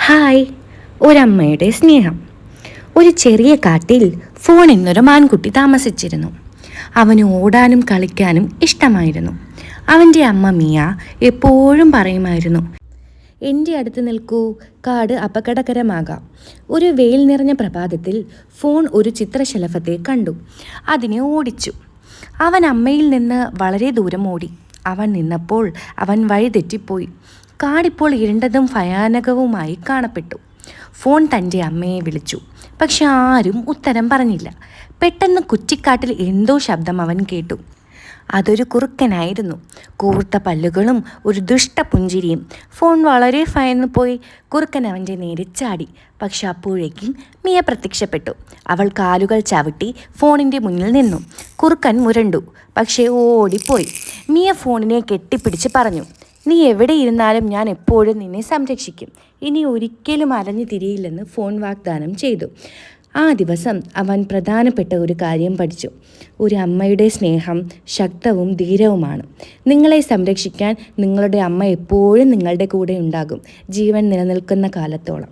Hi. ഒരമ്മയുടെ സ്നേഹം. ഒരു ചെറിയ കാട്ടിൽ ഫോൺ എന്നൊരു മാൻകുട്ടി താമസിച്ചിരുന്നു. അവന് ഓടാനും കളിക്കാനും ഇഷ്ടമായിരുന്നു. അവൻ്റെ അമ്മ മിയ എപ്പോഴും പറയുമായിരുന്നു, എൻ്റെ അടുത്ത് നിൽക്കൂ, കാട് അപകടകരമാകാം. ഒരു വെയിൽ നിറഞ്ഞ പ്രഭാതത്തിൽ ഫോൺ ഒരു ചിത്രശലഭത്തെ കണ്ടു. അതിനെ ഓടിച്ചു. അവൻ അമ്മയിൽ നിന്ന് വളരെ ദൂരം ഓടി. അവൻ നിന്നപ്പോൾ അവൻ വഴിതെറ്റിപ്പോയി. കാടിപ്പോൾ ഇരുണ്ടതും ഭയാനകവുമായി കാണപ്പെട്ടു. ഫോൺ തൻ്റെ അമ്മയെ വിളിച്ചു. പക്ഷെ ആരും ഉത്തരം പറഞ്ഞില്ല. പെട്ടെന്ന് കുറ്റിക്കാട്ടിൽ എന്തോ ശബ്ദം അവൻ കേട്ടു. അതൊരു കുറുക്കനായിരുന്നു. കൂർത്ത പല്ലുകളും ഒരു ദുഷ്ടപുഞ്ചിരിയും. ഫോൺ വളരെ ഭയന്നു പോയി. കുറുക്കൻ അവൻ്റെ നേരെ ചാടി. പക്ഷെ അപ്പോഴേക്കും മിയ പ്രത്യക്ഷപ്പെട്ടു. അവൾ കാലുകൾ ചവിട്ടി ഫോണിൻ്റെ മുന്നിൽ നിന്നു. കുറുക്കൻ മുരണ്ടു, പക്ഷേ ഓടിപ്പോയി. മിയ ഫോണിനെ കെട്ടിപ്പിടിച്ച് പറഞ്ഞു, നീ എവിടെ ഇരുന്നാലും ഞാൻ എപ്പോഴും നിന്നെ സംരക്ഷിക്കും. ഇനി ഒരിക്കലും അലഞ്ഞു തിരിയില്ലെന്ന് ഫോൺ വാഗ്ദാനം ചെയ്തു. ആ ദിവസം അവൻ പ്രധാനപ്പെട്ട ഒരു കാര്യം പഠിച്ചു. ഒരു അമ്മയുടെ സ്നേഹം ശക്തവും ധീരവുമാണ്. നിങ്ങളെ സംരക്ഷിക്കാൻ നിങ്ങളുടെ അമ്മ എപ്പോഴും നിങ്ങളുടെ കൂടെ ഉണ്ടാകും, ജീവൻ നിലനിൽക്കുന്ന കാലത്തോളം.